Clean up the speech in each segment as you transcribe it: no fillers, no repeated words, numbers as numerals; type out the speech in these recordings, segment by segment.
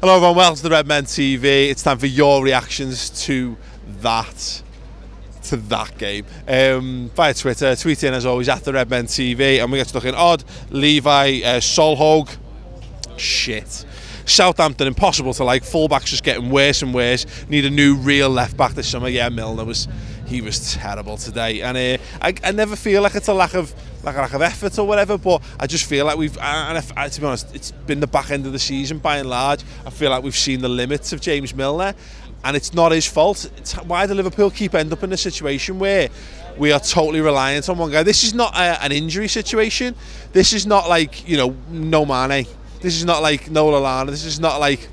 Hello everyone, welcome to the Redmen TV. It's time for your reactions to that game. Via Twitter, tweet in as always at the Redmen TV, and we get to looking odd. Levi, Solhog, shit. Southampton, impossible to like. Fullbacks just getting worse and worse. Need a new real left back this summer. Yeah, Milner was terrible today, and I never feel like it's a lack of effort or whatever, but I just feel like we've, to be honest, it's been the back end of the season by and large. I feel like we've seen the limits of James Milner, and it's not his fault. Why do Liverpool keep end up in a situation where we are totally reliant on one guy? This is not an injury situation. This is not like, you know, no Mane. This is not like no Lallana. This is not like,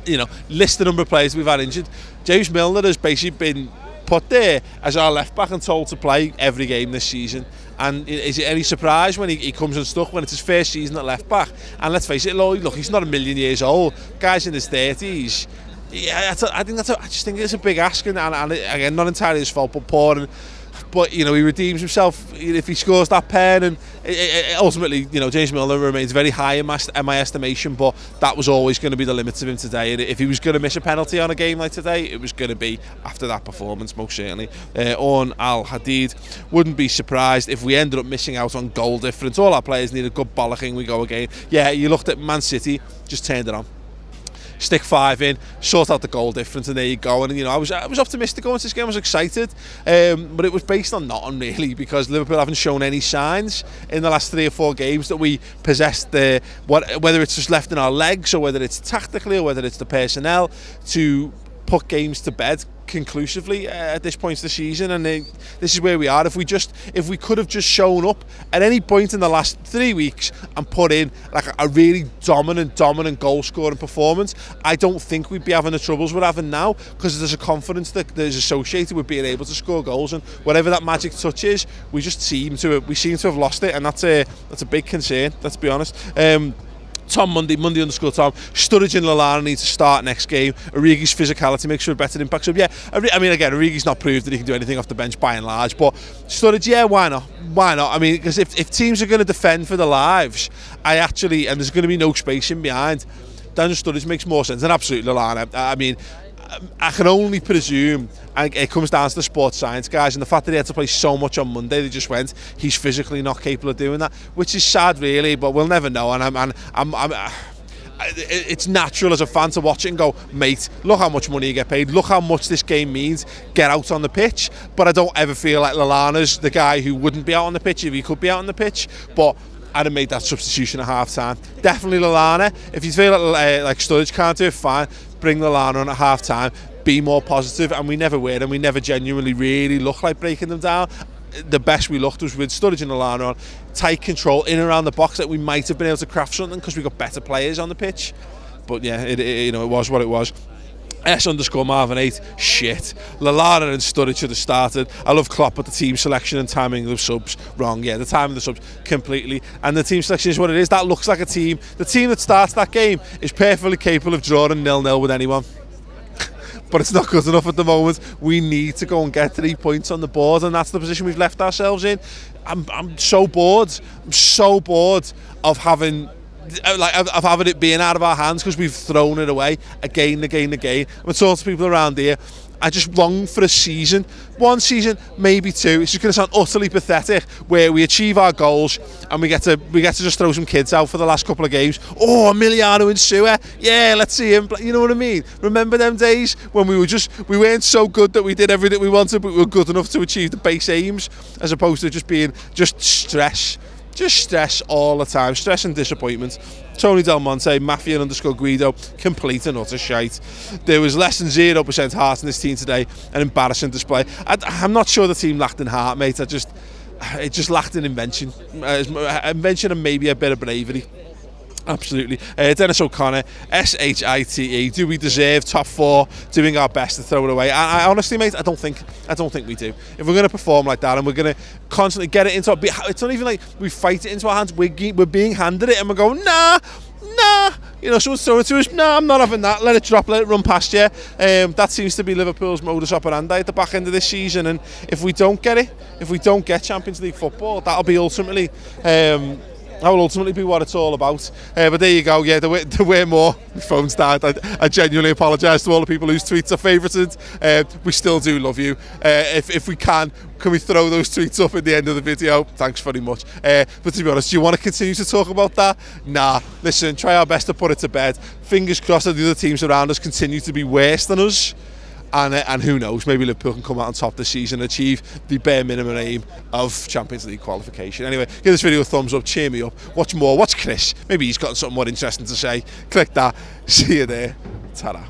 you know, list the number of players we've had injured. James Milner has basically been put there as our left back and told to play every game this season. And is it any surprise when he comes unstuck when it's his first season at left back? And let's face it, look, he's not a million years old. Guy's in his 30s. Yeah, I just think it's a big ask, and again, not entirely his fault, but poor. But you know, he redeems himself if he scores that pen, and ultimately, you know, James Milner remains very high in my estimation. But that was always going to be the limits of him today. And if he was going to miss a penalty on a game like today, it was going to be after that performance, most certainly. On Al Hadid, wouldn't be surprised if we ended up missing out on goal difference. All our players need a good bollocking. We go again. Yeah, you looked at Man City, just turned it on. Stick 5 in, sort out the goal difference, and there you go. And you know, I was optimistic going into this game. I was excited, but it was based on nothing really, because Liverpool haven't shown any signs in the last 3 or 4 games that we possessed whether it's just left in our legs, or whether it's tactically, or whether it's the personnel to put games to bed conclusively at this point of the season. And this is where we are. If we could have just shown up at any point in the last 3 weeks and put in like a really dominant goal scoring performance, I don't think we'd be having the troubles we're having now, because there's a confidence that is associated with being able to score goals, and whatever that magic touch is, we seem to have lost it, and that's a big concern, let's be honest. Tom Monday _ Tom, Sturridge and Lallana need to start next game. Origi's physicality makes for a better impact. So yeah, I mean, again, Origi's not proved that he can do anything off the bench by and large, but Sturridge, yeah, why not? Why not? I mean, because if teams are going to defend for their lives, and there's going to be no space in behind, then Sturridge makes more sense than absolutely Lallana. I mean, I can only presume, and it comes down to the sports science guys, and the fact that he had to play so much on Monday, they just went, he's physically not capable of doing that, which is sad really, but we'll never know. And it's natural as a fan to watch it and go, mate, look how much money you get paid, look how much this game means, get out on the pitch. But I don't ever feel like Lallana's the guy who wouldn't be out on the pitch if he could be out on the pitch. But I'd have made that substitution at half-time. Definitely Lallana. If you feel like Sturridge can't do it, fine. Bring Lallana on at half-time. Be more positive, and we never were, and we never genuinely really looked like breaking them down. The best we looked was with Sturridge and Lallana on tight control in and around the box, that we might have been able to craft something because we got better players on the pitch. But yeah, it was what it was. S_Marvin8, shit. Lallana and Sturridge should have started. I love Klopp, but the team selection and timing of the subs, wrong. Yeah, the timing of the subs, completely. And the team selection is what it is. That looks like a team. The team that starts that game is perfectly capable of drawing 0-0 with anyone. But it's not good enough at the moment. We need to go and get 3 points on the board, and that's the position we've left ourselves in. I'm so bored. I'm so bored of having it being out of our hands, because we've thrown it away again and again and again. I'm talking to people around here. I just long for a season, 1 season, maybe 2. It's just going to sound utterly pathetic, where we achieve our goals and we get to just throw some kids out for the last couple of games. Oh, Emiliano and Sewer, yeah, let's see him play. You know what I mean? Remember them days when we weren't so good that we did everything we wanted, but we were good enough to achieve the base aims, as opposed to just stress. Just stress all the time, stress and disappointment. Tony Del Monte, Mafia _ Guido, complete and utter shite. There was less than 0% heart in this team today, an embarrassing display. I'm not sure the team lacked in heart, mate. It just lacked in invention. Invention and maybe a bit of bravery. Absolutely. Dennis O'Connor, SHITE. Do we deserve top 4? Doing our best to throw it away? I honestly, mate, I don't think we do. If we're going to perform like that and we're going to constantly get it into it's not even like we fight it into our hands. We're being handed it and we're going, nah. You know, someone's throwing it to us. Nah, I'm not having that. Let it drop. Let it run past you. That seems to be Liverpool's modus operandi at the back end of this season. And if we don't get it, if we don't get Champions League football, that'll be ultimately That will ultimately be what it's all about. But there you go. Yeah, there were more. My phone's died. I genuinely apologise to all the people whose tweets are favourited. We still do love you. If we can we throw those tweets up at the end of the video? Thanks very much. But to be honest, do you want to continue to talk about that? Nah. Listen, try our best to put it to bed. Fingers crossed that the other teams around us continue to be worse than us. And who knows, maybe Liverpool can come out on top this season and achieve the bare minimum aim of Champions League qualification. Anyway, give this video a thumbs up, cheer me up, watch more, watch Chris. Maybe he's got something more interesting to say. Click that. See you there. Ta-ra.